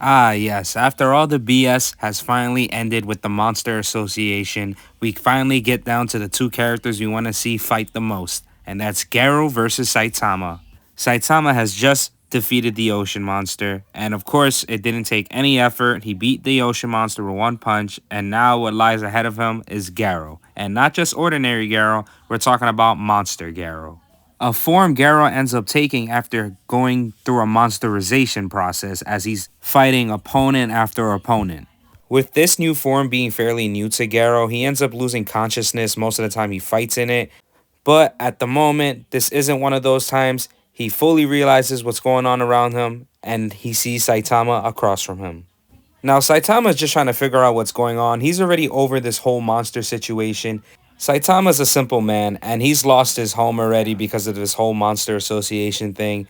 Ah, yes. After all the BS has finally ended with the Monster Association, we finally get down to the two characters we want to see fight the most, and that's Garou versus Saitama. Saitama has just defeated the Ocean Monster, and of course, it didn't take any effort. He beat the Ocean Monster with one punch, and now what lies ahead of him is Garou. And not just ordinary Garou, we're talking about Monster Garou. A form Garou ends up taking after going through a monsterization process as he's fighting opponent after opponent. With this new form being fairly new to Garou, he ends up losing consciousness most of the time he fights in it. But at the moment, this isn't one of those times. He fully realizes what's going on around him and he sees Saitama across from him. Now, Saitama's just trying to figure out what's going on. He's already over this whole monster situation. Saitama's a simple man, and he's lost his home already because of this whole monster association thing.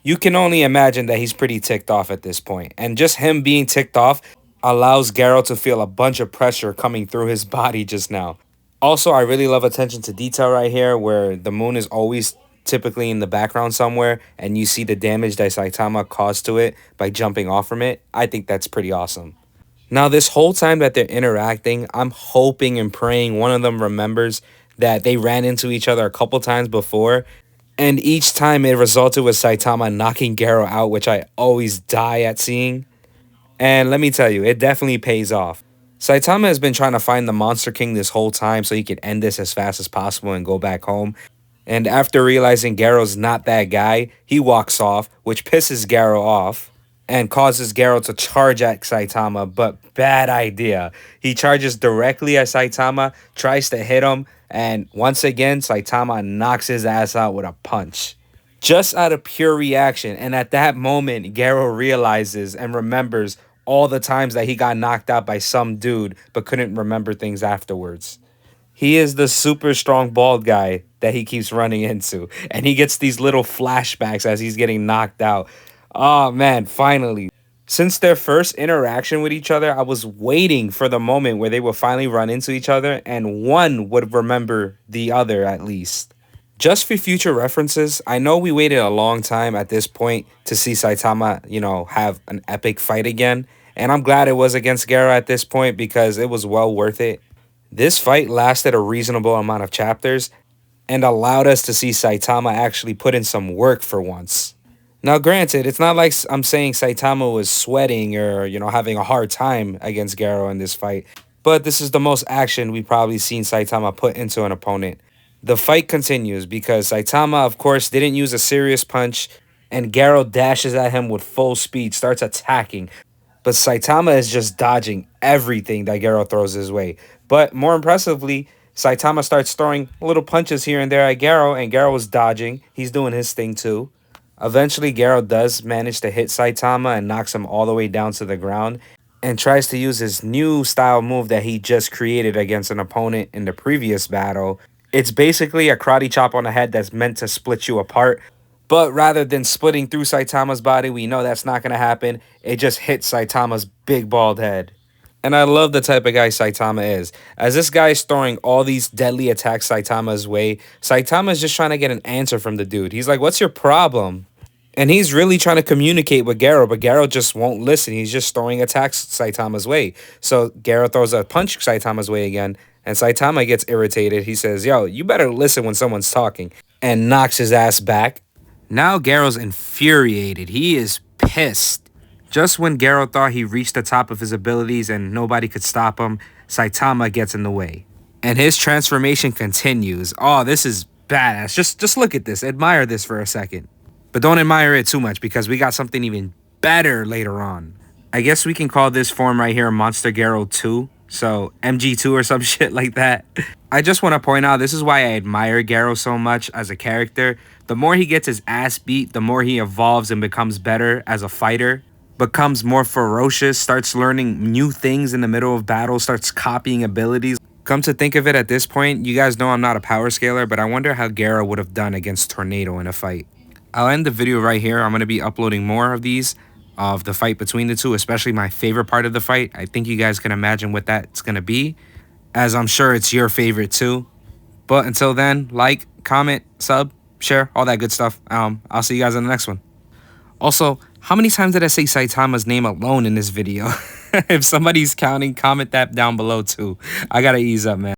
You can only imagine that he's pretty ticked off at this point. And just him being ticked off allows Garou to feel a bunch of pressure coming through his body just now. Also, I really love attention to detail right here where the moon is always typically in the background somewhere and you see the damage that Saitama caused to it by jumping off from it. I think that's pretty awesome. Now, this whole time that they're interacting, I'm hoping and praying one of them remembers that they ran into each other a couple times before. And each time it resulted with Saitama knocking Garou out, which I always die at seeing. And let me tell you, it definitely pays off. Saitama has been trying to find the Monster King this whole time so he could end this as fast as possible and go back home. And after realizing Garou's not that guy, he walks off, which pisses Garou off and causes Garou to charge at Saitama, but bad idea. He charges directly at Saitama, tries to hit him, and once again, Saitama knocks his ass out with a punch. Just out of pure reaction, and at that moment, Garou realizes and remembers all the times that he got knocked out by some dude but couldn't remember things afterwards. He is the super strong bald guy that he keeps running into. And he gets these little flashbacks as he's getting knocked out. Oh man, finally. Since their first interaction with each other, I was waiting for the moment where they would finally run into each other and one would remember the other at least. Just for future references, I know we waited a long time at this point to see Saitama, have an epic fight again. And I'm glad it was against Garou at this point because it was well worth it. This fight lasted a reasonable amount of chapters and allowed us to see Saitama actually put in some work for once. Now, granted, it's not like I'm saying Saitama was sweating or, having a hard time against Garou in this fight, but this is the most action we've probably seen Saitama put into an opponent. The fight continues because Saitama, of course, didn't use a serious punch, and Garou dashes at him with full speed, starts attacking. But Saitama is just dodging everything that Garou throws his way. But more impressively, Saitama starts throwing little punches here and there at Garou, and Garou is dodging. He's doing his thing too. Eventually, Garou does manage to hit Saitama and knocks him all the way down to the ground and tries to use his new style move that he just created against an opponent in the previous battle. It's basically a karate chop on the head that's meant to split you apart. But rather than splitting through Saitama's body, we know that's not going to happen. It just hits Saitama's big bald head. And I love the type of guy Saitama is. As this guy is throwing all these deadly attacks Saitama's way, Saitama is just trying to get an answer from the dude. He's like, what's your problem? And he's really trying to communicate with Garou, but Garou just won't listen. He's just throwing attacks Saitama's way. So Garou throws a punch Saitama's way again, and Saitama gets irritated. He says, yo, you better listen when someone's talking, and knocks his ass back. Now Garou's infuriated. He is pissed. Just when Garou thought he reached the top of his abilities and nobody could stop him, Saitama gets in the way. And his transformation continues. Oh, this is badass. Just look at this. Admire this for a second. But don't admire it too much because we got something even better later on. I guess we can call this form right here Monster Garou 2. So MG2 or some shit like that. I just want to point out this is why I admire Garou so much as a character. The more he gets his ass beat, the more he evolves and becomes better as a fighter. Becomes more ferocious, starts learning new things in the middle of battle, starts copying abilities. Come to think of it at this point, you guys know I'm not a power scaler, but I wonder how Garou would have done against Tornado in a fight. I'll end the video right here. I'm going to be uploading more of these of the fight between the two, especially my favorite part of the fight. I think you guys can imagine what that's going to be, as I'm sure it's your favorite too. But until then, like, comment, sub, share, all that good stuff. I'll see you guys in the next one. Also, How many times did I say Saitama's name alone in this video? If somebody's counting, comment that down below too. I gotta ease up, man.